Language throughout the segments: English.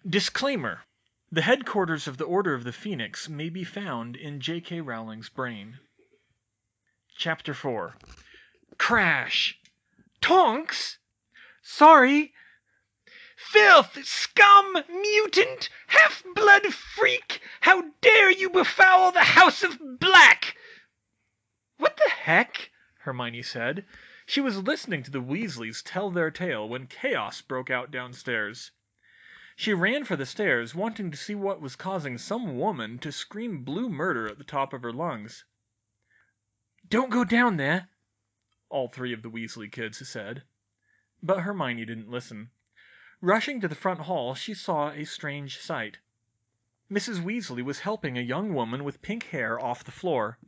Disclaimer: the headquarters of the Order of the Phoenix may be found in J.K. Rowling's brain. Chapter 4. Crash! Tonks! Sorry! Filth! Scum! Mutant! Half-blood freak! How dare you befoul the House of Black! What the heck? Hermione said. She was listening to the Weasleys tell their tale when chaos broke out downstairs. She ran for the stairs, wanting to see what was causing some woman to scream blue murder at the top of her lungs. "Don't go down there," all three of the Weasley kids said. But Hermione didn't listen. Rushing to the front hall, she saw a strange sight. Mrs. Weasley was helping a young woman with pink hair off the floor.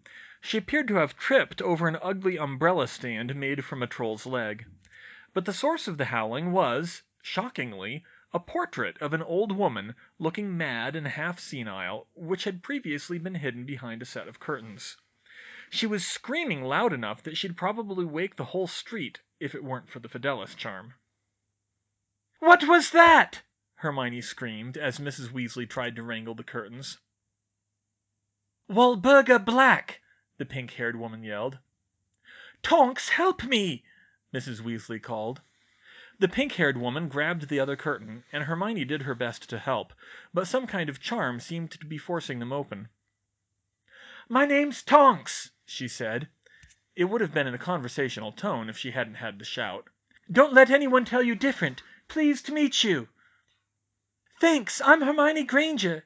She appeared to have tripped over an ugly umbrella stand made from a troll's leg. But the source of the howling was, shockingly, a portrait of an old woman, looking mad and half senile, which had previously been hidden behind a set of curtains. She was screaming loud enough that she'd probably wake the whole street if it weren't for the Fidelis charm. "What was that?" Hermione screamed as Mrs. Weasley tried to wrangle the curtains. "Walburga Black!" the pink-haired woman yelled. "Tonks, help me!" Mrs. Weasley called. The pink-haired woman grabbed the other curtain, and Hermione did her best to help, but some kind of charm seemed to be forcing them open. "My name's Tonks," she said. It would have been in a conversational tone if she hadn't had to shout. "Don't let anyone tell you different. Pleased to meet you." "Thanks, I'm Hermione Granger."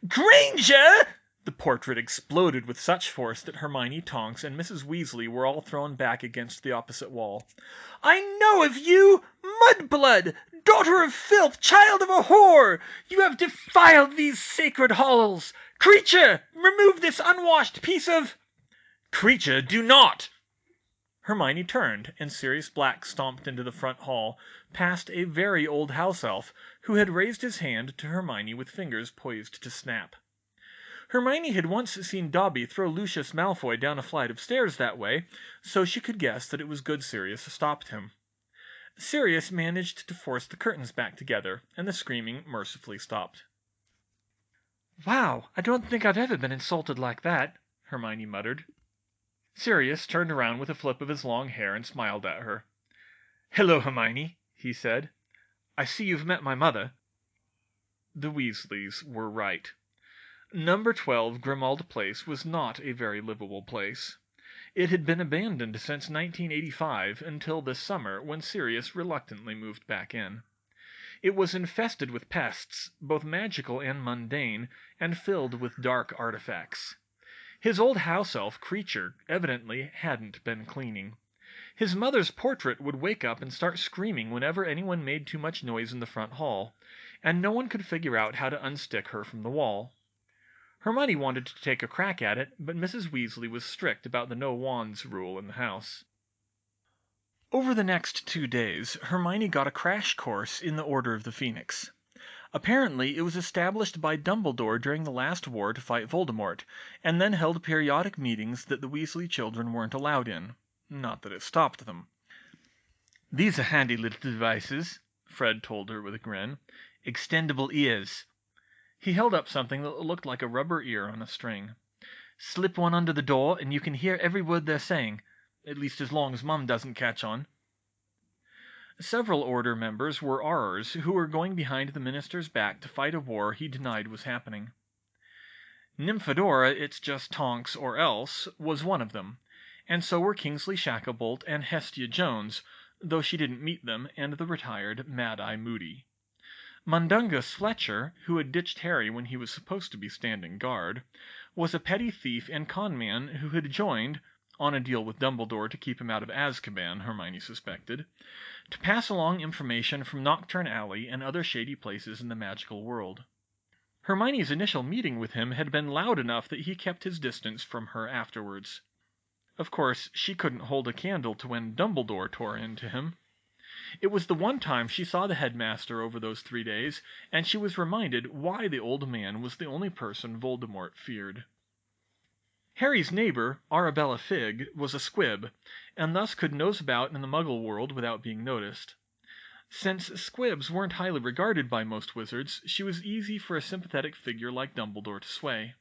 "Granger!" The portrait exploded with such force that Hermione, Tonks, and Mrs. Weasley were all thrown back against the opposite wall. "I know of you! Mudblood! Daughter of filth! Child of a whore! You have defiled these sacred halls! Creature! Remove this unwashed piece of—" "Creature, do not!" Hermione turned, and Sirius Black stomped into the front hall, past a very old house elf, who had raised his hand to Hermione with fingers poised to snap. Hermione had once seen Dobby throw Lucius Malfoy down a flight of stairs that way, so she could guess that it was good Sirius stopped him. Sirius managed to force the curtains back together, and the screaming mercifully stopped. "Wow, I don't think I've ever been insulted like that," Hermione muttered. Sirius turned around with a flip of his long hair and smiled at her. "Hello, Hermione," he said. "I see you've met my mother." The Weasleys were right. Number 12 Grimmauld Place was not a very livable place. It had been abandoned since 1985 until this summer, when Sirius reluctantly moved back in. It was infested with pests, both magical and mundane, and filled with dark artifacts. His old house elf Creature evidently hadn't been cleaning. His mother's portrait would wake up and start screaming whenever anyone made too much noise in the front hall, and no one could figure out how to unstick her from the wall. Hermione wanted to take a crack at it, but Mrs. Weasley was strict about the no wands rule in the house. Over the next 2 days, Hermione got a crash course in the Order of the Phoenix. Apparently, it was established by Dumbledore during the last war to fight Voldemort, and then held periodic meetings that the Weasley children weren't allowed in. Not that it stopped them. "These are handy little devices," Fred told her with a grin. "Extendable ears." He held up something that looked like a rubber ear on a string. "Slip one under the door, and you can hear every word they're saying. At least as long as Mum doesn't catch on." Several Order members were Aurors who were going behind the minister's back to fight a war he denied was happening. Nymphadora, it's just Tonks or else, was one of them, and so were Kingsley Shacklebolt and Hestia Jones, though she didn't meet them, and the retired Mad-Eye Moody. Mundungus Fletcher, who had ditched Harry when he was supposed to be standing guard, was a petty thief and conman who had joined, on a deal with Dumbledore to keep him out of Azkaban, Hermione suspected, to pass along information from Knockturn Alley and other shady places in the magical world. Hermione's initial meeting with him had been loud enough that he kept his distance from her afterwards. Of course, she couldn't hold a candle to when Dumbledore tore into him. It was the one time she saw the headmaster over those 3 days, and she was reminded why the old man was the only person Voldemort feared. Harry's neighbor, Arabella Figg, was a squib, and thus could nose about in the Muggle world without being noticed. Since squibs weren't highly regarded by most wizards, she was easy for a sympathetic figure like Dumbledore to sway.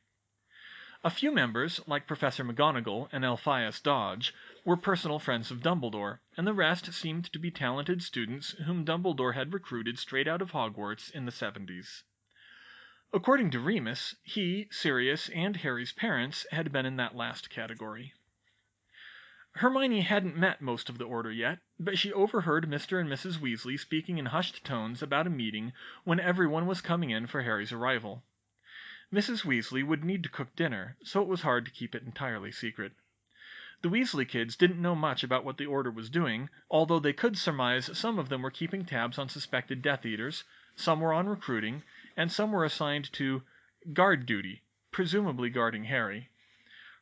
A few members, like Professor McGonagall and Elphias Dodge, were personal friends of Dumbledore, and the rest seemed to be talented students whom Dumbledore had recruited straight out of Hogwarts in the 70s. According to Remus, he, Sirius, and Harry's parents had been in that last category. Hermione hadn't met most of the Order yet, but she overheard Mr. and Mrs. Weasley speaking in hushed tones about a meeting when everyone was coming in for Harry's arrival. Mrs. Weasley would need to cook dinner, so it was hard to keep it entirely secret. The Weasley kids didn't know much about what the Order was doing, although they could surmise some of them were keeping tabs on suspected Death Eaters, some were on recruiting, and some were assigned to guard duty, presumably guarding Harry.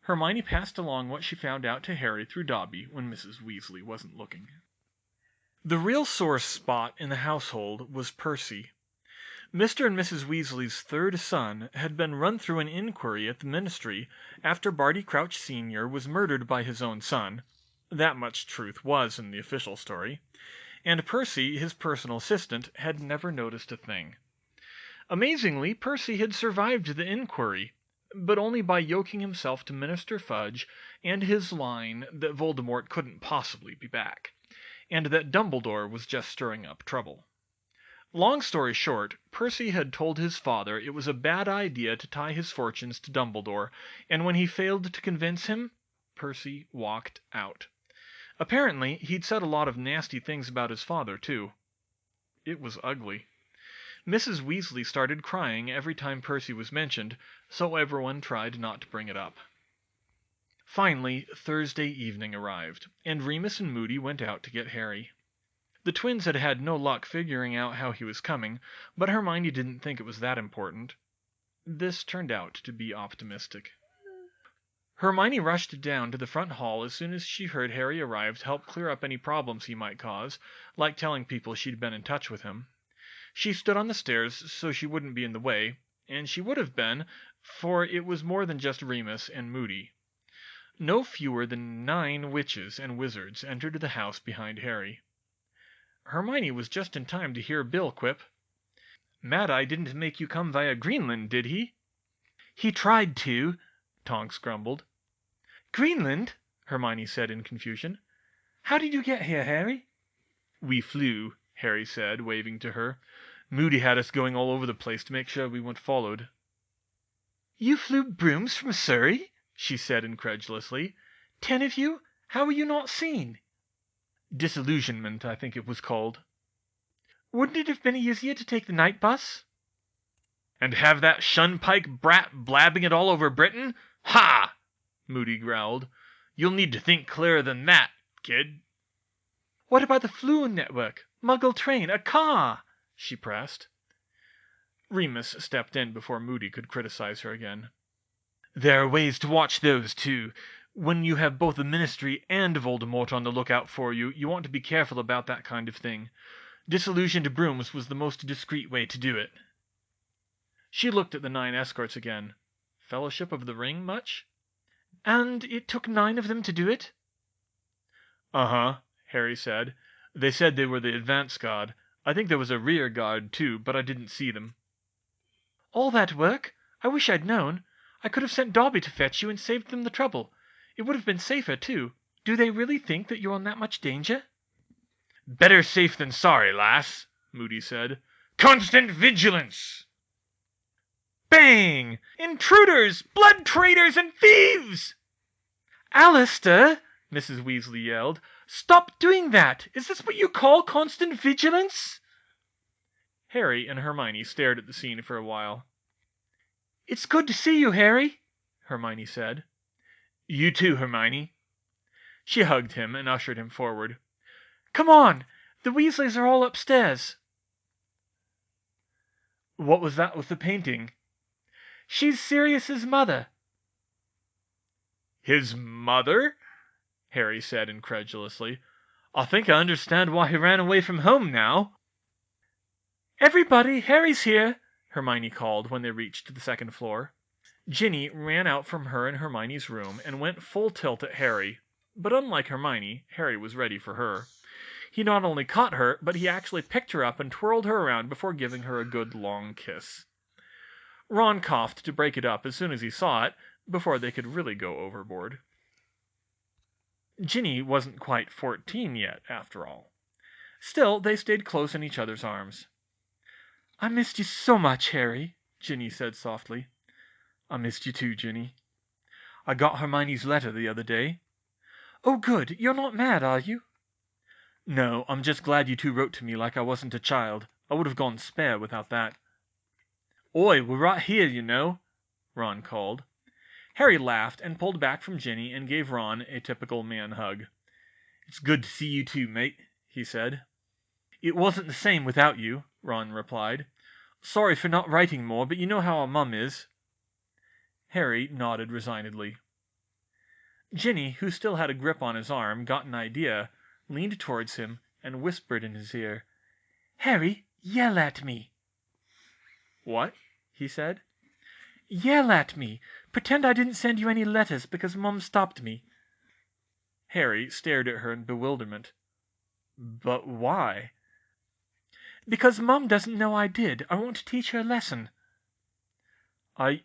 Hermione passed along what she found out to Harry through Dobby when Mrs. Weasley wasn't looking. The real sore spot in the household was Percy. Mr. and Mrs. Weasley's third son had been run through an inquiry at the ministry after Barty Crouch Sr. was murdered by his own son. That much truth was in the official story. And Percy, his personal assistant, had never noticed a thing. Amazingly, Percy had survived the inquiry, but only by yoking himself to Minister Fudge and his line that Voldemort couldn't possibly be back, and that Dumbledore was just stirring up trouble. Long story short, Percy had told his father it was a bad idea to tie his fortunes to Dumbledore, and when he failed to convince him, Percy walked out. Apparently, he'd said a lot of nasty things about his father, too. It was ugly. Mrs. Weasley started crying every time Percy was mentioned, so everyone tried not to bring it up. Finally, Thursday evening arrived, and Remus and Moody went out to get Harry. The twins had had no luck figuring out how he was coming, but Hermione didn't think it was that important. This turned out to be optimistic. Hermione rushed down to the front hall as soon as she heard Harry arrive to help clear up any problems he might cause, like telling people she'd been in touch with him. She stood on the stairs so she wouldn't be in the way, and she would have been, for it was more than just Remus and Moody. No fewer than 9 witches and wizards entered the house behind Harry. Hermione was just in time to hear Bill quip, "Mad-Eye didn't make you come via Greenland, did he?" "He tried to," Tonks grumbled. "Greenland?" Hermione said in confusion. "How did you get here, Harry?" "We flew," Harry said, waving to her. "Moody had us going all over the place to make sure we weren't followed." "You flew brooms from Surrey?" she said incredulously. "10 of you? How were you not seen?" "Disillusionment, I think it was called." "Wouldn't it have been easier to take the night bus?" "And have that shunpike brat blabbing it all over Britain? Ha!" Moody growled. "You'll need to think clearer than that, kid." "What about the Flume Network? Muggle train? A car?" she pressed. Remus stepped in before Moody could criticize her again. "There are ways to watch those, too. When you have both the Ministry and Voldemort on the lookout for you, you want to be careful about that kind of thing. Disillusioned brooms was the most discreet way to do it." She looked at the 9 escorts again. Fellowship of the Ring much? "And it took 9 of them to do it?" "Uh-huh," Harry said. "They said they were the advance guard. I think there was a rear guard, too, but I didn't see them." "All that work? I wish I'd known. I could have sent Dobby to fetch you and saved them the trouble. It would have been safer, too. Do they really think that you're in that much danger?" "Better safe than sorry, lass," Moody said. "Constant vigilance!" Bang! "Intruders! Blood traitors and thieves!" "Alistair!" Mrs. Weasley yelled. "Stop doing that! Is this what you call constant vigilance?" Harry and Hermione stared at the scene for a while. "It's good to see you, Harry," Hermione said. "You too, Hermione." She hugged him and ushered him forward. "Come on! The Weasleys are all upstairs." "What was that with the painting?" "She's Sirius's mother." "His mother?" Harry said incredulously. "I think I understand why he ran away from home now." "Everybody, Harry's here!" Hermione called when they reached the second floor. Ginny ran out from her and Hermione's room and went full tilt at Harry, but unlike Hermione, Harry was ready for her. He not only caught her, but he actually picked her up and twirled her around before giving her a good long kiss. Ron coughed to break it up as soon as he saw it, before they could really go overboard. Ginny wasn't quite 14 yet, after all. Still, they stayed close in each other's arms. "I missed you so much, Harry," Ginny said softly. "I missed you too, Ginny. I got Hermione's letter the other day." "Oh, good. You're not mad, are you?" "No, I'm just glad you two wrote to me like I wasn't a child. I would have gone spare without that." "Oi, we're right here, you know," Ron called. Harry laughed and pulled back from Ginny and gave Ron a typical man hug. "It's good to see you too, mate," he said. "It wasn't the same without you," Ron replied. "Sorry for not writing more, but you know how our mum is." Harry nodded resignedly. Ginny, who still had a grip on his arm, got an idea, leaned towards him, and whispered in his ear, "Harry, yell at me." "What?" he said. "Yell at me. Pretend I didn't send you any letters because Mum stopped me." Harry stared at her in bewilderment. "But why?" "Because Mum doesn't know I did. I want to teach her a lesson." Are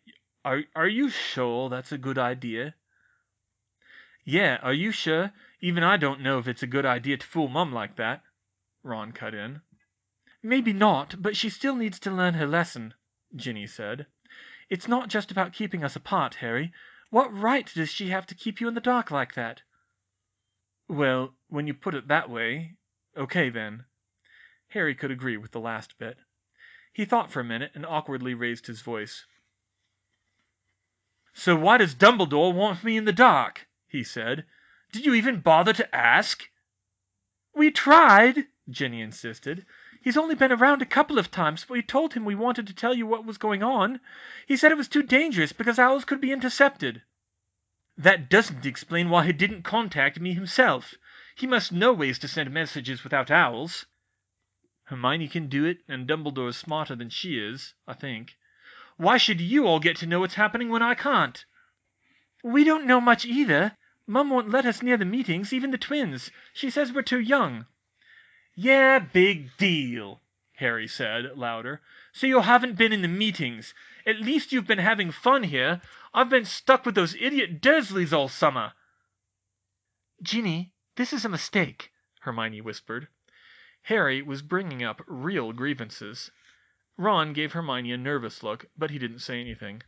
you sure that's a good idea?" "Yeah, are you sure? Even I don't know if it's a good idea to fool Mum like that," Ron cut in. "Maybe not, but she still needs to learn her lesson," Ginny said. "It's not just about keeping us apart, Harry. What right does she have to keep you in the dark like that?" "Well, when you put it that way, okay then." Harry could agree with the last bit. He thought for a minute and awkwardly raised his voice. "So why does Dumbledore want me in the dark?" he said. "Did you even bother to ask?" "We tried," Ginny insisted. "He's only been around a couple of times, but we told him we wanted to tell you what was going on. He said it was too dangerous because owls could be intercepted." "That doesn't explain why he didn't contact me himself. He must know ways to send messages without owls." "Hermione can do it, and Dumbledore's smarter than she is, I think." "Why should you all get to know what's happening when I can't?" "We don't know much either. Mum won't let us near the meetings, even the twins. She says we're too young." "Yeah, big deal," Harry said, louder. "So you haven't been in the meetings. At least you've been having fun here. I've been stuck with those idiot Dursleys all summer." "Ginny, this is a mistake," Hermione whispered. Harry was bringing up real grievances. Ron gave Hermione a nervous look, but he didn't say anything.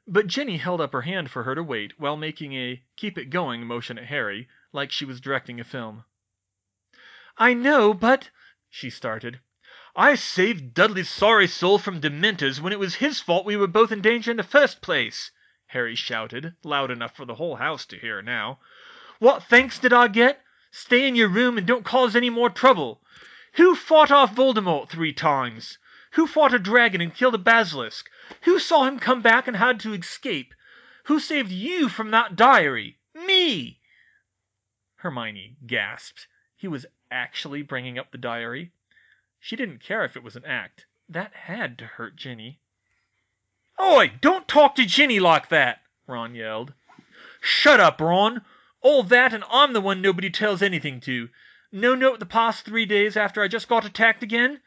But Ginny held up her hand for her to wait while making a keep-it-going motion at Harry, like she was directing a film. "I know, but—" she started. "I saved Dudley's sorry soul from Dementors when it was his fault we were both in danger in the first place," Harry shouted, loud enough for the whole house to hear now. "What thanks did I get? Stay in your room and don't cause any more trouble. Who fought off Voldemort 3 times? Who fought a dragon and killed a basilisk? Who saw him come back and had to escape? Who saved you from that diary? Me!" Hermione gasped. He was actually bringing up the diary? She didn't care if it was an act. That had to hurt Ginny. "Oi! Don't talk to Ginny like that!" Ron yelled. "Shut up, Ron! All that, and I'm the one nobody tells anything to. No note the past 3 days after I just got attacked again?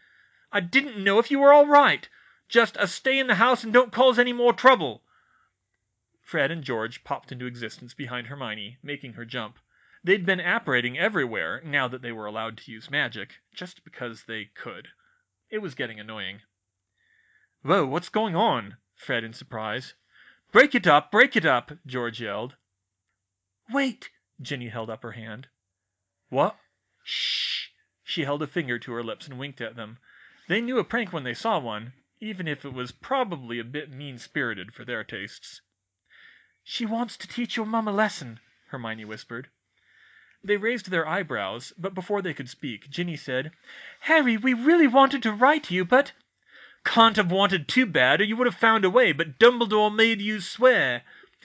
I didn't know if you were all right. Just a stay in the house and don't cause any more trouble." Fred and George popped into existence behind Hermione, making her jump. They'd been apparating everywhere, now that they were allowed to use magic, just because they could. It was getting annoying. "Whoa, what's going on?" Fred in surprise. Break it up, George yelled. "Wait!" Ginny held up her hand. "What?" "Shh!" She held a finger to her lips and winked at them. They knew a prank when they saw one, even if it was probably a bit mean-spirited for their tastes. "She wants to teach your mum a lesson," Hermione whispered. They raised their eyebrows, but before they could speak, Ginny said, "Harry, we really wanted to write you, but—" "Can't have wanted too bad, or you would have found a way, but Dumbledore made you swear."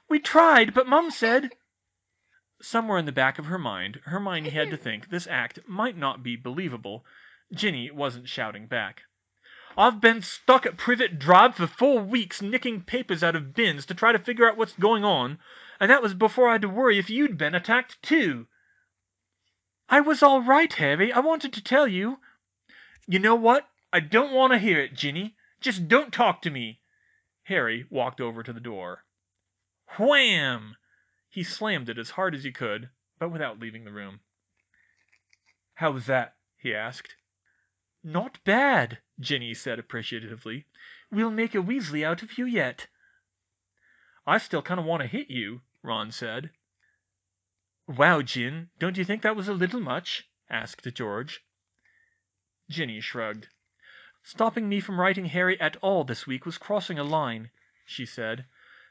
"We tried, but Mum said—" Somewhere in the back of her mind, Hermione had to think this act might not be believable. Ginny wasn't shouting back. "I've been stuck at Privet Drive for 4 weeks nicking papers out of bins to try to figure out what's going on, and that was before I had to worry if you'd been attacked too." I was all right, Harry. I wanted to tell you. You know what? I don't want to hear it, Ginny. Just don't talk to me. Harry walked over to the door. Wham! He slammed it as hard as he could, but without leaving the room. How was that? He asked. Not bad, Ginny said appreciatively. We'll make a Weasley out of you yet. I still kind of want to hit you, Ron said. Wow, Gin, don't you think that was a little much? Asked George. Ginny shrugged. Stopping me from writing Harry at all this week was crossing a line, she said.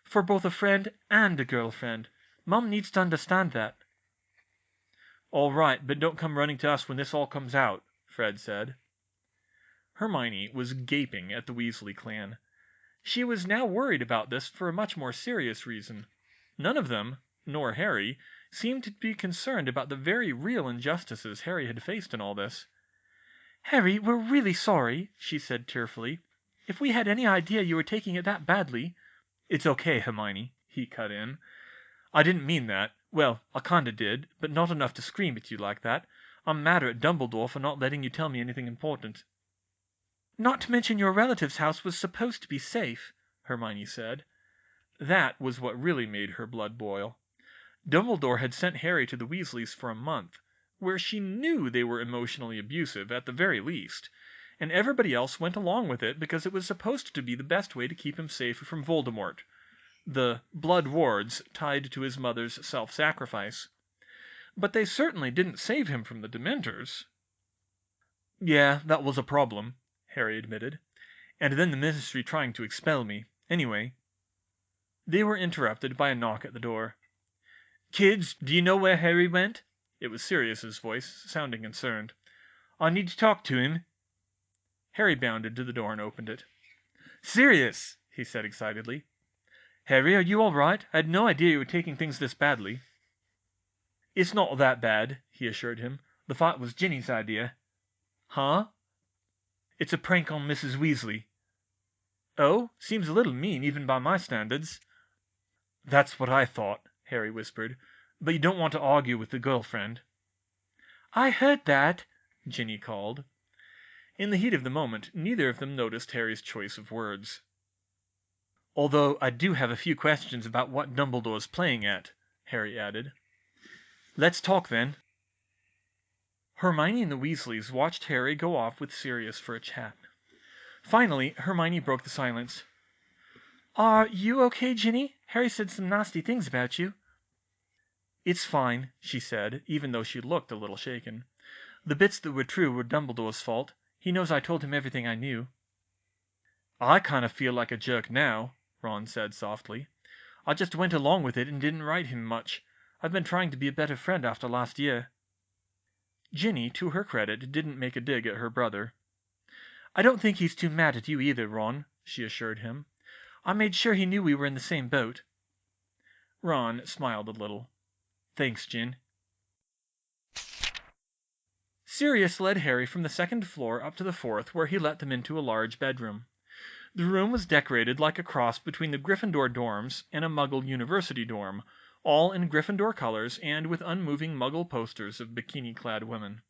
For both a friend and a girlfriend. Mum needs to understand that. All right, but don't come running to us when this all comes out, Fred said. Hermione was gaping at the Weasley clan. She was now worried about this for a much more serious reason. None of them, nor Harry, seemed to be concerned about the very real injustices Harry had faced in all this. Harry, we're really sorry, she said tearfully. If we had any idea you were taking it that badly... It's okay, Hermione, he cut in. I didn't mean that. Well, I kinda did, but not enough to scream at you like that. I'm madder at Dumbledore for not letting you tell me anything important. Not to mention your relative's house was supposed to be safe, Hermione said. That was what really made her blood boil. Dumbledore had sent Harry to the Weasleys for a month, where she knew they were emotionally abusive at the very least, and everybody else went along with it because it was supposed to be the best way to keep him safe from Voldemort, the blood wards tied to his mother's self-sacrifice. But they certainly didn't save him from the Dementors. Yeah, that was a problem, Harry admitted. And then the Ministry trying to expel me. Anyway. They were interrupted by a knock at the door. Kids, do you know where Harry went? It was Sirius's voice, sounding concerned. I need to talk to him. Harry bounded to the door and opened it. Sirius, he said excitedly. Harry, are you all right? I had no idea you were taking things this badly. It's not that bad, he assured him. The fight was Ginny's idea. Huh? It's a prank on Mrs. Weasley. Oh, seems a little mean, even by my standards. That's what I thought, Harry whispered. But you don't want to argue with the girlfriend. I heard that, Ginny called. In the heat of the moment, neither of them noticed Harry's choice of words. Although I do have a few questions about what Dumbledore's playing at, Harry added. Let's talk then. Hermione and the Weasleys watched Harry go off with Sirius for a chat. Finally, Hermione broke the silence. Are you okay, Ginny? Harry said some nasty things about you. It's fine, she said, even though she looked a little shaken. The bits that were true were Dumbledore's fault. He knows I told him everything I knew. I kind of feel like a jerk now, Ron said softly. I just went along with it and didn't write him much. I've been trying to be a better friend after last year. Ginny, to her credit, didn't make a dig at her brother. I don't think he's too mad at you either, Ron, she assured him. I made sure he knew we were in the same boat. Ron smiled a little. Thanks, Gin. Sirius led Harry from the second floor up to the fourth, where he let them into a large bedroom. The room was decorated like a cross between the Gryffindor dorms and a Muggle university dorm, all in Gryffindor colors and with unmoving Muggle posters of bikini-clad women.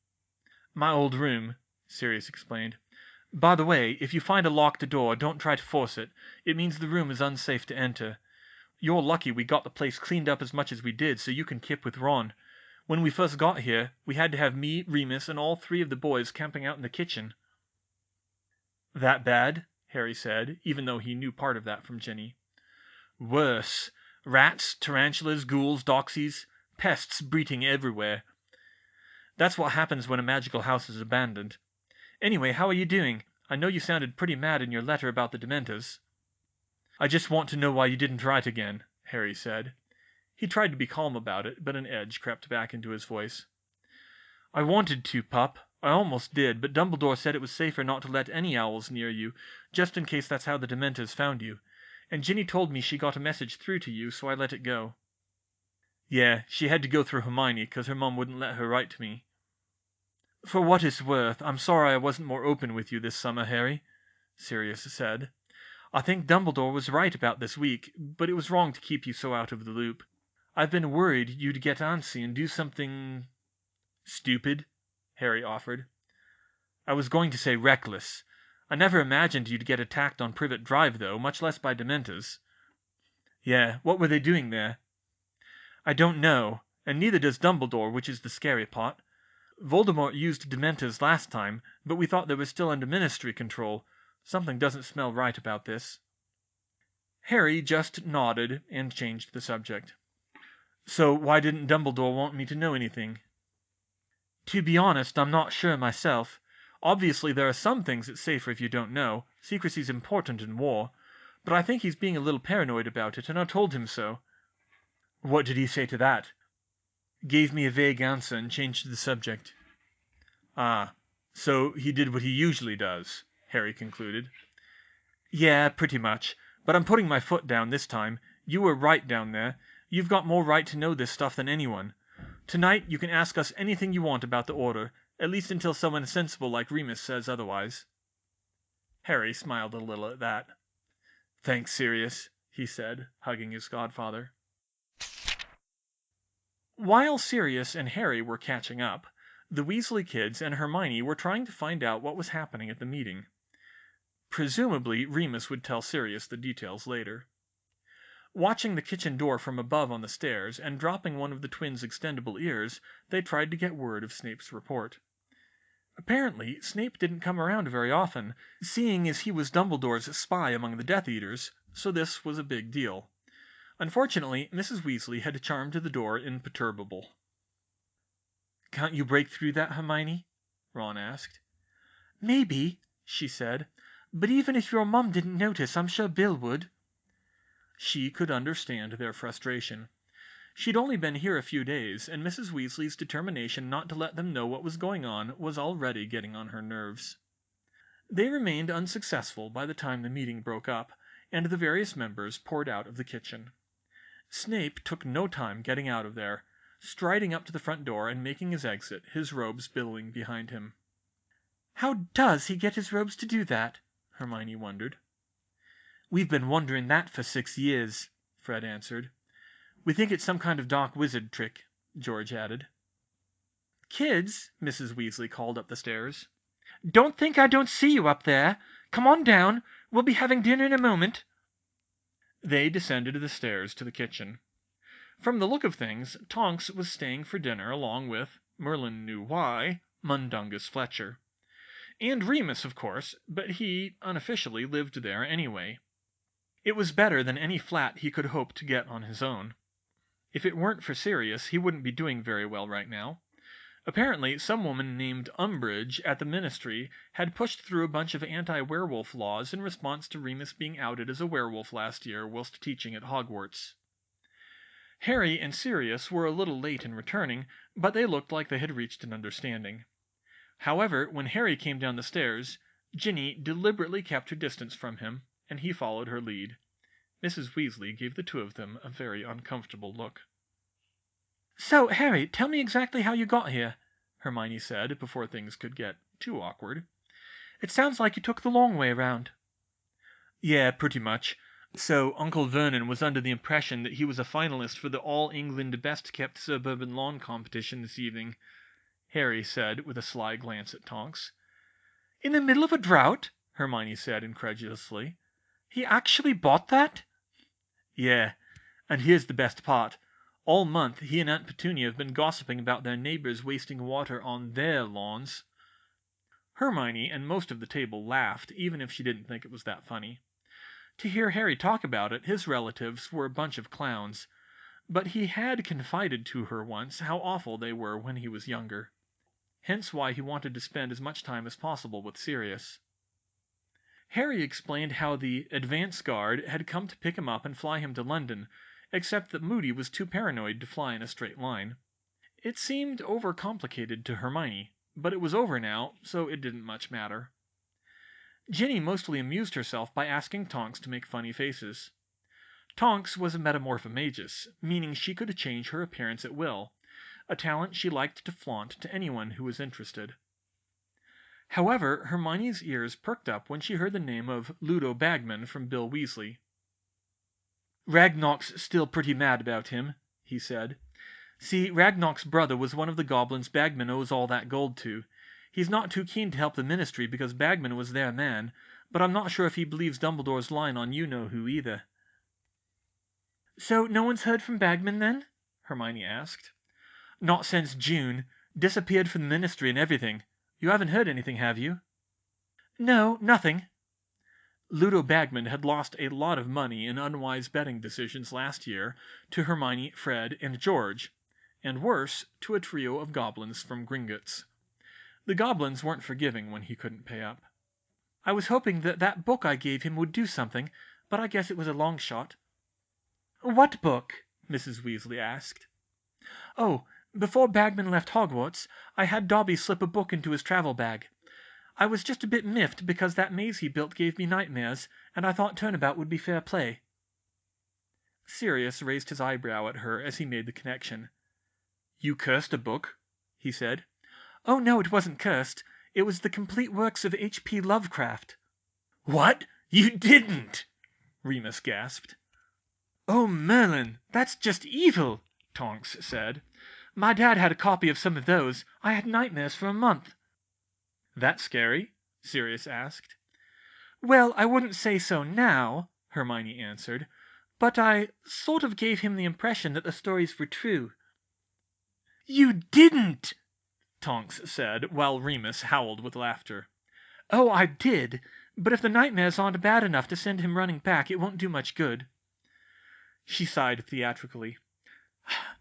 My old room, Sirius explained. By the way, if you find a locked door, don't try to force it. It means the room is unsafe to enter. You're lucky we got the place cleaned up as much as we did so you can kip with Ron. When we first got here, we had to have me, Remus, and all three of the boys camping out in the kitchen. That bad? Harry said, even though he knew part of that from Ginny. Worse. Rats, tarantulas, ghouls, doxies, pests breeding everywhere. That's what happens when a magical house is abandoned. Anyway, how are you doing? I know you sounded pretty mad in your letter about the Dementors. I just want to know why you didn't write again, Harry said. He tried to be calm about it, but an edge crept back into his voice. I wanted to, pup. I almost did, but Dumbledore said it was safer not to let any owls near you, just in case that's how the Dementors found you. And Ginny told me she got a message through to you, so I let it go. Yeah, she had to go through Hermione, 'cause her mum wouldn't let her write to me. For what it's worth, I'm sorry I wasn't more open with you this summer, Harry, Sirius said. I think Dumbledore was right about this week, but it was wrong to keep you so out of the loop. I've been worried you'd get antsy and do something Stupid, Harry offered. I was going to say reckless. I never imagined you'd get attacked on Privet Drive, though, much less by Dementors. Yeah, what were they doing there? I don't know, and neither does Dumbledore, which is the scary part. Voldemort used Dementors last time, but we thought they were still under Ministry control. Something doesn't smell right about this. Harry just nodded and changed the subject. So why didn't Dumbledore want me to know anything? To be honest, I'm not sure myself. Obviously, there are some things it's safer if you don't know. Secrecy's important in war. But I think he's being a little paranoid about it, and I told him so. What did he say to that? Gave me a vague answer and changed the subject. Ah, so he did what he usually does, Harry concluded. Yeah, pretty much. But I'm putting my foot down this time. You were right down there. You've got more right to know this stuff than anyone. Tonight you can ask us anything you want about the Order, at least until someone sensible like Remus says otherwise. Harry smiled a little at that. Thanks, Sirius, he said, hugging his godfather. While Sirius and Harry were catching up, the Weasley kids and Hermione were trying to find out what was happening at the meeting. Presumably, Remus would tell Sirius the details later. Watching the kitchen door from above on the stairs, and dropping one of the twins' extendable ears, they tried to get word of Snape's report. Apparently, Snape didn't come around very often, seeing as he was Dumbledore's spy among the Death Eaters, so this was a big deal. Unfortunately, Mrs. Weasley had charmed the door imperturbable. "Can't you break through that, Hermione?" Ron asked. "Maybe," she said. "But even if your mom didn't notice, I'm sure Bill would." She could understand their frustration. She'd only been here a few days, and Mrs. Weasley's determination not to let them know what was going on was already getting on her nerves. They remained unsuccessful by the time the meeting broke up, and the various members poured out of the kitchen. Snape took no time getting out of there, striding up to the front door and making his exit, his robes billowing behind him. "How does he get his robes to do that?" Hermione wondered. "We've been wondering that for 6 years," Fred answered. "We think it's some kind of dark wizard trick," George added. "Kids," Mrs. Weasley called up the stairs. "Don't think I don't see you up there. Come on down. We'll be having dinner in a moment." They descended the stairs to the kitchen. From the look of things, Tonks was staying for dinner along with, Merlin knew why, Mundungus Fletcher. And Remus, of course, but he, unofficially, lived there anyway. It was better than any flat he could hope to get on his own. If it weren't for Sirius, he wouldn't be doing very well right now. Apparently, some woman named Umbridge at the Ministry had pushed through a bunch of anti-werewolf laws in response to Remus being outed as a werewolf last year whilst teaching at Hogwarts. Harry and Sirius were a little late in returning, but they looked like they had reached an understanding. However, when Harry came down the stairs, Ginny deliberately kept her distance from him, and he followed her lead. Mrs. Weasley gave the two of them a very uncomfortable look. "So, Harry, tell me exactly how you got here," Hermione said, before things could get too awkward. "It sounds like you took the long way around." "Yeah, pretty much. So, Uncle Vernon was under the impression that he was a finalist for the All-England Best-Kept Suburban Lawn competition this evening," Harry said, with a sly glance at Tonks. "In the middle of a drought?" Hermione said incredulously. "He actually bought that?" "Yeah, and here's the best part. All month he and Aunt Petunia have been gossiping about their neighbors wasting water on their lawns." Hermione and most of the table laughed, even if she didn't think it was that funny. To hear Harry talk about it, his relatives were a bunch of clowns. But he had confided to her once how awful they were when he was younger. Hence why he wanted to spend as much time as possible with Sirius. Harry explained how the advance guard had come to pick him up and fly him to London, except that Moody was too paranoid to fly in a straight line. It seemed overcomplicated to Hermione, but it was over now, so it didn't much matter. Ginny mostly amused herself by asking Tonks to make funny faces. Tonks was a metamorphomagus, meaning she could change her appearance at will, a talent she liked to flaunt to anyone who was interested. However, Hermione's ears perked up when she heard the name of Ludo Bagman from Bill Weasley. "Ragnar's still pretty mad about him," he said. See, Ragnar's brother was one of the goblins Bagman owes all that gold to. He's not too keen to help the Ministry because Bagman was their man, but I'm not sure if he believes Dumbledore's line on you-know-who either." "So no one's heard from Bagman, then?" Hermione asked. "Not since June. Disappeared from the Ministry and everything. You haven't heard anything, have you?" "No, nothing." Ludo Bagman had lost a lot of money in unwise betting decisions last year to Hermione, Fred, and George, and worse, to a trio of goblins from Gringotts. The goblins weren't forgiving when he couldn't pay up. "I was hoping that book I gave him would do something, but I guess it was a long shot." "What book?" Mrs. Weasley asked. "Oh, before Bagman left Hogwarts, I had Dobby slip a book into his travel bag. I was just a bit miffed because that maze he built gave me nightmares, and I thought turnabout would be fair play." Sirius raised his eyebrow at her as he made the connection. "You cursed a book?" he said. "Oh, no, it wasn't cursed. It was the complete works of H.P. Lovecraft." "What? You didn't?" Remus gasped. "Oh, Merlin, that's just evil," Tonks said. "My dad had a copy of some of those. I had nightmares for a month." "That scary?" Sirius asked. "Well, I wouldn't say so now," Hermione answered, "but I sort of gave him the impression that the stories were true." "You didn't!" Tonks said, while Remus howled with laughter. "Oh, I did, but if the nightmares aren't bad enough to send him running back, it won't do much good." She sighed theatrically.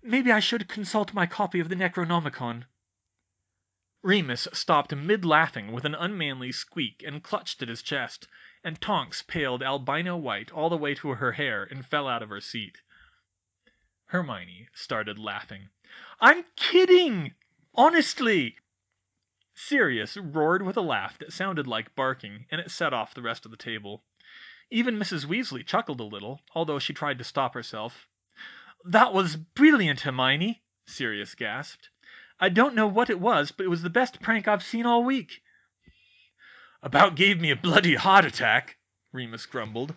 "Maybe I should consult my copy of the Necronomicon." Remus stopped mid-laughing with an unmanly squeak and clutched at his chest, and Tonks paled albino white all the way to her hair and fell out of her seat. Hermione started laughing. "I'm kidding! Honestly!" Sirius roared with a laugh that sounded like barking, and it set off the rest of the table. Even Mrs. Weasley chuckled a little, although she tried to stop herself. "That was brilliant, Hermione!" Sirius gasped. "I don't know what it was, but it was the best prank I've seen all week." "About gave me a bloody heart attack," Remus grumbled.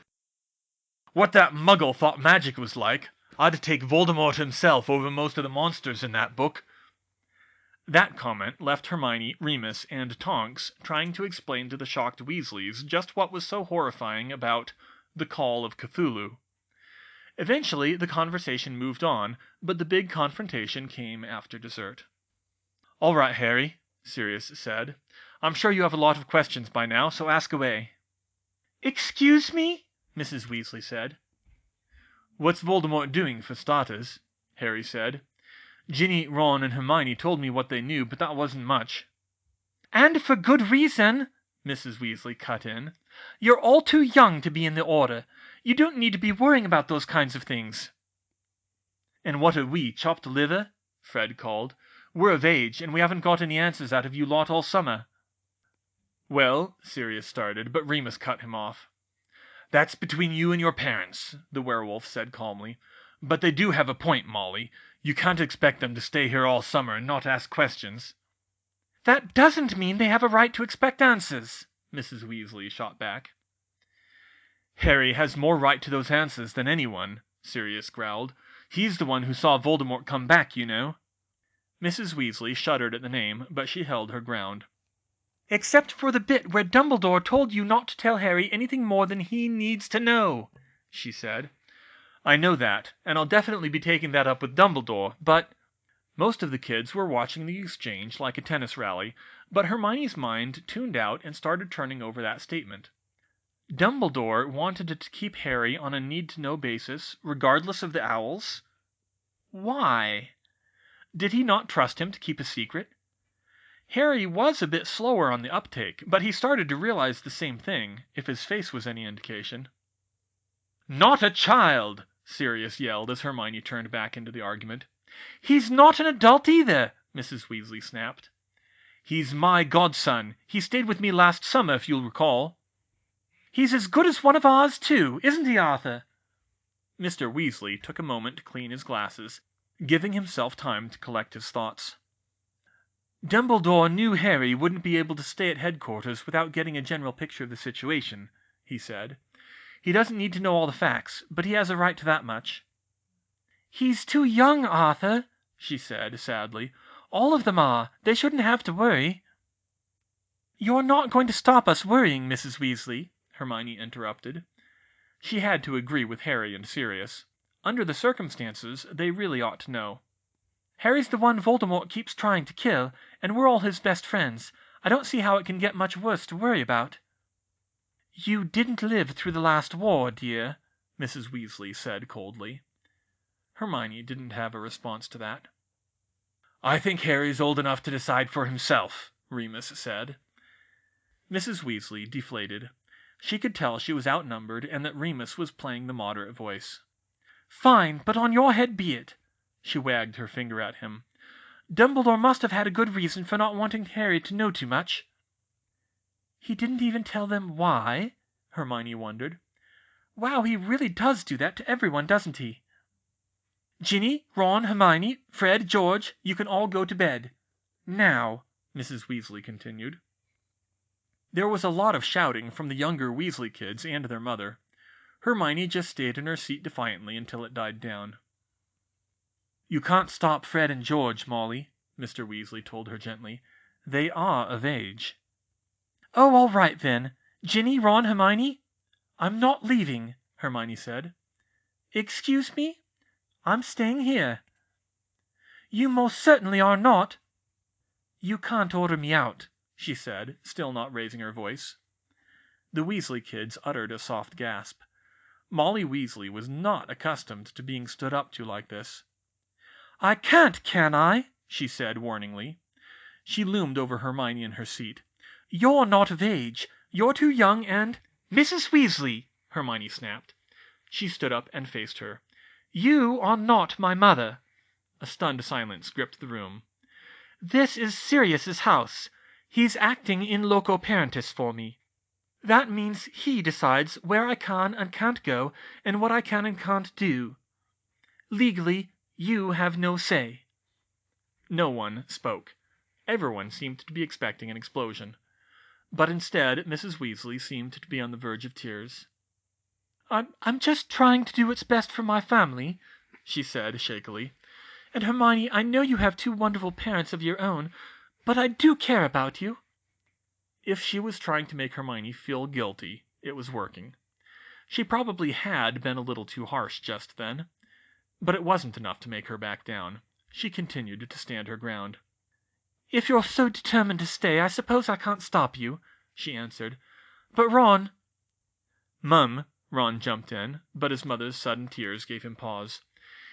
"What that muggle thought magic was like, I'd take Voldemort himself over most of the monsters in that book." That comment left Hermione, Remus, and Tonks trying to explain to the shocked Weasleys just what was so horrifying about the Call of Cthulhu. Eventually, the conversation moved on, but the big confrontation came after dessert. "All right, Harry," Sirius said. "I'm sure you have a lot of questions by now, so ask away." "Excuse me?" Mrs. Weasley said. "What's Voldemort doing, for starters?" Harry said. "Ginny, Ron, and Hermione told me what they knew, but that wasn't much." "And for good reason," Mrs. Weasley cut in. "You're all too young to be in the Order. You don't need to be worrying about those kinds of things." "And what are we, chopped liver?" Fred called. "We're of age, and we haven't got any answers out of you lot all summer." "Well," Sirius started, but Remus cut him off. "That's between you and your parents," the werewolf said calmly. "But they do have a point, Molly. You can't expect them to stay here all summer and not ask questions." "That doesn't mean they have a right to expect answers," Mrs. Weasley shot back. "Harry has more right to those answers than anyone," Sirius growled. "He's the one who saw Voldemort come back, you know." Mrs. Weasley shuddered at the name, but she held her ground. "Except for the bit where Dumbledore told you not to tell Harry anything more than he needs to know," she said. "I know that, and I'll definitely be taking that up with Dumbledore, but—" Most of the kids were watching the exchange like a tennis rally, but Hermione's mind tuned out and started turning over that statement. Dumbledore wanted to keep Harry on a need-to-know basis, regardless of the owls? Why? Did he not trust him to keep a secret? Harry was a bit slower on the uptake, but he started to realize the same thing, if his face was any indication. "Not a child!" Sirius yelled as Hermione turned back into the argument. "He's not an adult either!" Mrs. Weasley snapped. "He's my godson. He stayed with me last summer, if you'll recall." "He's as good as one of ours, too, isn't he, Arthur?" Mr. Weasley took a moment to clean his glasses, giving himself time to collect his thoughts. "Dumbledore knew Harry wouldn't be able to stay at headquarters without getting a general picture of the situation," he said. "He doesn't need to know all the facts, but he has a right to that much." "He's too young, Arthur," she said sadly. "All of them are. They shouldn't have to worry." "You're not going to stop us worrying, Mrs. Weasley," Hermione interrupted. She had to agree with Harry and Sirius. Under the circumstances, they really ought to know. "Harry's the one Voldemort keeps trying to kill, and we're all his best friends. I don't see how it can get much worse to worry about." "You didn't live through the last war, dear," Mrs. Weasley said coldly. Hermione didn't have a response to that. "I think Harry's old enough to decide for himself," Remus said. Mrs. Weasley deflated. She could tell she was outnumbered and that Remus was playing the moderate voice. "Fine, but on your head be it." She wagged her finger at him. "Dumbledore must have had a good reason for not wanting Harry to know too much." "He didn't even tell them why?" Hermione wondered. "Wow, he really does do that to everyone, doesn't he? Ginny, Ron, Hermione, Fred, George, you can all go to bed. Now," Mrs. Weasley continued. There was a lot of shouting from the younger Weasley kids and their mother. Hermione just stayed in her seat defiantly until it died down. "You can't stop Fred and George, Molly," Mr. Weasley told her gently. "They are of age." "Oh, all right then. Ginny, Ron, Hermione?" "I'm not leaving," Hermione said. "Excuse me? I'm staying here." "You most certainly are not." "You can't order me out," she said, still not raising her voice. The Weasley kids uttered a soft gasp. Molly Weasley was not accustomed to being stood up to like this. "I can't, can I?" she said warningly. She loomed over Hermione in her seat. "You're not of age. You're too young and—" "Mrs. Weasley!" Hermione snapped. She stood up and faced her. "You are not my mother." A stunned silence gripped the room. "This is Sirius's house. He's acting in loco parentis for me. That means he decides where I can and can't go and what I can and can't do. Legally, you have no say." No one spoke. Everyone seemed to be expecting an explosion. But instead, Mrs. Weasley seemed to be on the verge of tears. I'm just trying to do what's best for my family," she said shakily. "And Hermione, I know you have two wonderful parents of your own, but I do care about you." If she was trying to make Hermione feel guilty, it was working. She probably had been a little too harsh just then. But it wasn't enough to make her back down. She continued to stand her ground. "If you're so determined to stay, I suppose I can't stop you," she answered. "But Ron—" "Mum," Ron jumped in, but his mother's sudden tears gave him pause.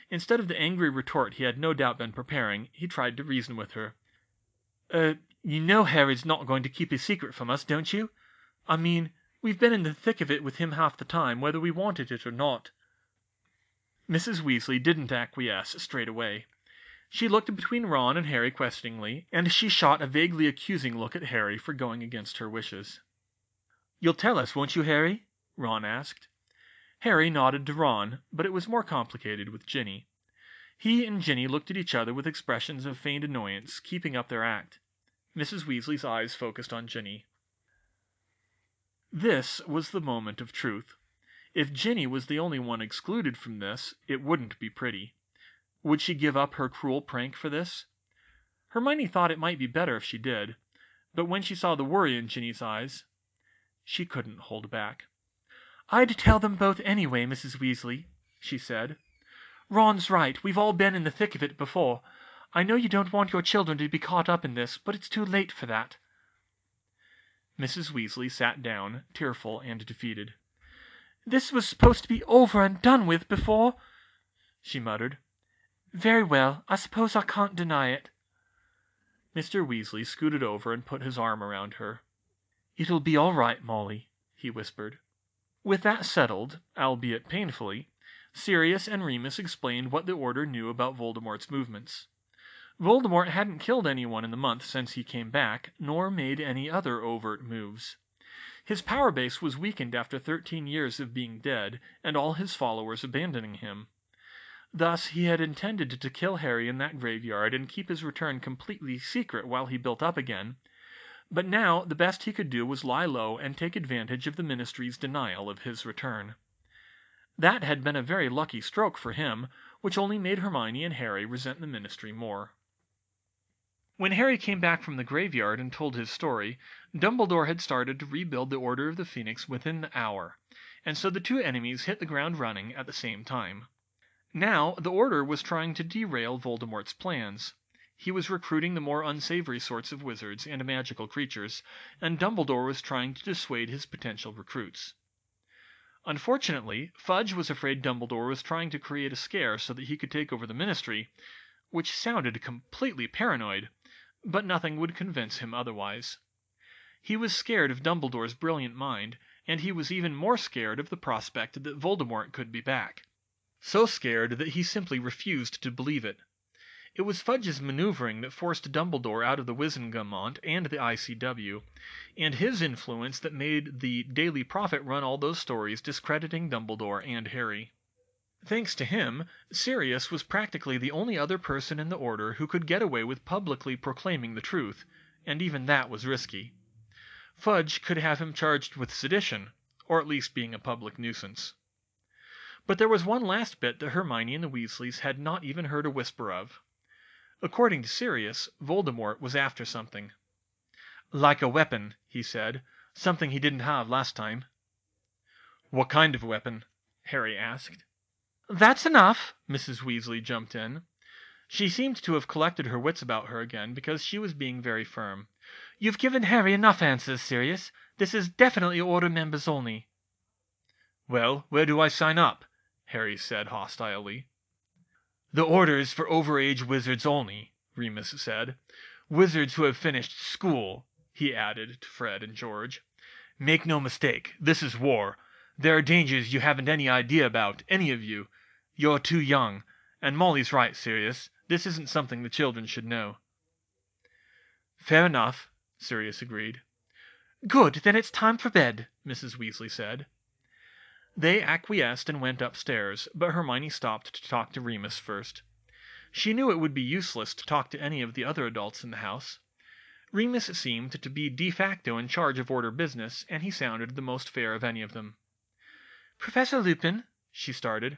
Instead of the angry retort he had no doubt been preparing, he tried to reason with her. You know Harry's not going to keep his secret from us, don't you? I mean, we've been in the thick of it with him half the time, whether we wanted it or not." Mrs. Weasley didn't acquiesce straight away. She looked between Ron and Harry questioningly, and she shot a vaguely accusing look at Harry for going against her wishes. "You'll tell us, won't you, Harry?" Ron asked. Harry nodded to Ron, but it was more complicated with Ginny. He and Ginny looked at each other with expressions of feigned annoyance, keeping up their act. Mrs. Weasley's eyes focused on Ginny. This was the moment of truth. If Ginny was the only one excluded from this, it wouldn't be pretty. Would she give up her cruel prank for this? Hermione thought it might be better if she did, but when she saw the worry in Ginny's eyes, she couldn't hold back. "I'd tell them both anyway, Mrs. Weasley," she said. "Ron's right. We've all been in the thick of it before. I know you don't want your children to be caught up in this, but it's too late for that." Mrs. Weasley sat down, tearful and defeated. "This was supposed to be over and done with before," she muttered. "Very well, I suppose I can't deny it." Mr. Weasley scooted over and put his arm around her. "It'll be all right, Molly," he whispered. With that settled, albeit painfully, Sirius and Remus explained what the Order knew about Voldemort's movements. Voldemort hadn't killed anyone in the month since he came back, nor made any other overt moves. His power base was weakened after 13 years of being dead, and all his followers abandoning him. Thus, he had intended to kill Harry in that graveyard and keep his return completely secret while he built up again. But now, the best he could do was lie low and take advantage of the Ministry's denial of his return. That had been a very lucky stroke for him, which only made Hermione and Harry resent the Ministry more. When Harry came back from the graveyard and told his story, Dumbledore had started to rebuild the Order of the Phoenix within the hour, and so the two enemies hit the ground running at the same time. Now, the Order was trying to derail Voldemort's plans. He was recruiting the more unsavory sorts of wizards and magical creatures, and Dumbledore was trying to dissuade his potential recruits. Unfortunately, Fudge was afraid Dumbledore was trying to create a scare so that he could take over the Ministry, which sounded completely paranoid, but nothing would convince him otherwise. He was scared of Dumbledore's brilliant mind, and he was even more scared of the prospect that Voldemort could be back. So scared that he simply refused to believe it. It was Fudge's maneuvering that forced Dumbledore out of the Wizengamot and the ICW, and his influence that made the Daily Prophet run all those stories discrediting Dumbledore and Harry. Thanks to him, Sirius was practically the only other person in the Order who could get away with publicly proclaiming the truth, and even that was risky. Fudge could have him charged with sedition, or at least being a public nuisance. But there was one last bit that Hermione and the Weasleys had not even heard a whisper of. According to Sirius, Voldemort was after something. "Like a weapon," he said. "Something he didn't have last time." "What kind of weapon?" Harry asked. "That's enough!" Mrs. Weasley jumped in. She seemed to have collected her wits about her again, because she was being very firm. "You've given Harry enough answers, Sirius. This is definitely Order members only." "Well, where do I sign up?" Harry said hostilely. "The Order is for overage wizards only," Remus said. "Wizards who have finished school," he added to Fred and George. "Make no mistake, this is war. There are dangers you haven't any idea about, any of you. You're too young, and Molly's right, Sirius. This isn't something the children should know." "Fair enough," Sirius agreed. "Good, then it's time for bed," Mrs. Weasley said. They acquiesced and went upstairs, but Hermione stopped to talk to Remus first. She knew it would be useless to talk to any of the other adults in the house. Remus seemed to be de facto in charge of Order business, and he sounded the most fair of any of them. "Professor Lupin," she started.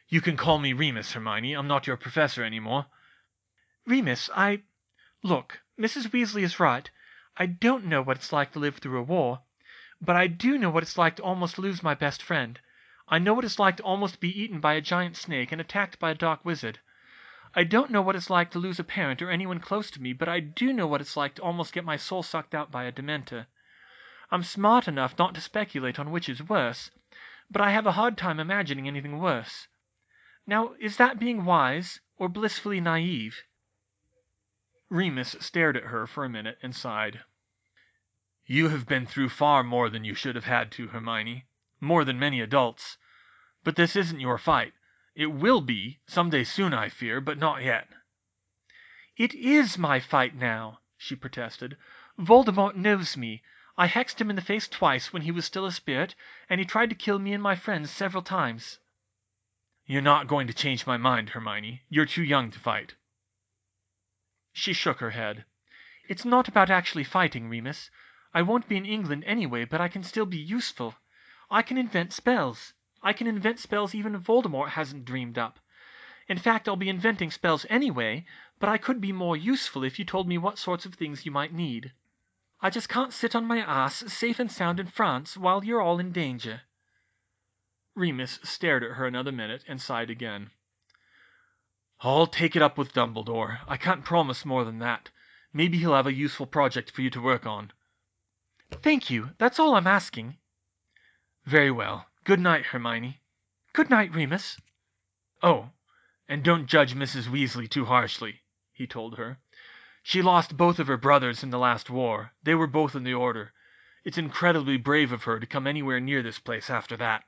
"You can call me Remus, Hermione. I'm not your professor any more." "Remus, Look, Mrs. Weasley is right. I don't know what it's like to live through a war. But I do know what it's like to almost lose my best friend. I know what it's like to almost be eaten by a giant snake and attacked by a dark wizard. I don't know what it's like to lose a parent or anyone close to me, but I do know what it's like to almost get my soul sucked out by a Dementor. I'm smart enough not to speculate on which is worse, but I have a hard time imagining anything worse. Now, is that being wise or blissfully naive?" Remus stared at her for a minute and sighed. "You have been through far more than you should have had to, Hermione. More than many adults. But this isn't your fight. It will be, some day soon, I fear, but not yet." "It is my fight now," she protested. "Voldemort knows me. I hexed him in the face twice when he was still a spirit, and he tried to kill me and my friends several times." "You're not going to change my mind, Hermione. You're too young to fight." She shook her head. "It's not about actually fighting, Remus. I won't be in England anyway, but I can still be useful. I can invent spells. I can invent spells even Voldemort hasn't dreamed up. In fact, I'll be inventing spells anyway, but I could be more useful if you told me what sorts of things you might need. I just can't sit on my ass safe and sound in France while you're all in danger." Remus stared at her another minute and sighed again. "I'll take it up with Dumbledore. I can't promise more than that. Maybe he'll have a useful project for you to work on." "Thank you. That's all I'm asking." "Very well. Good night, Hermione." "Good night, Remus." "Oh, and don't judge Mrs. Weasley too harshly," he told her. "She lost both of her brothers in the last war. They were both in the Order. It's incredibly brave of her to come anywhere near this place after that."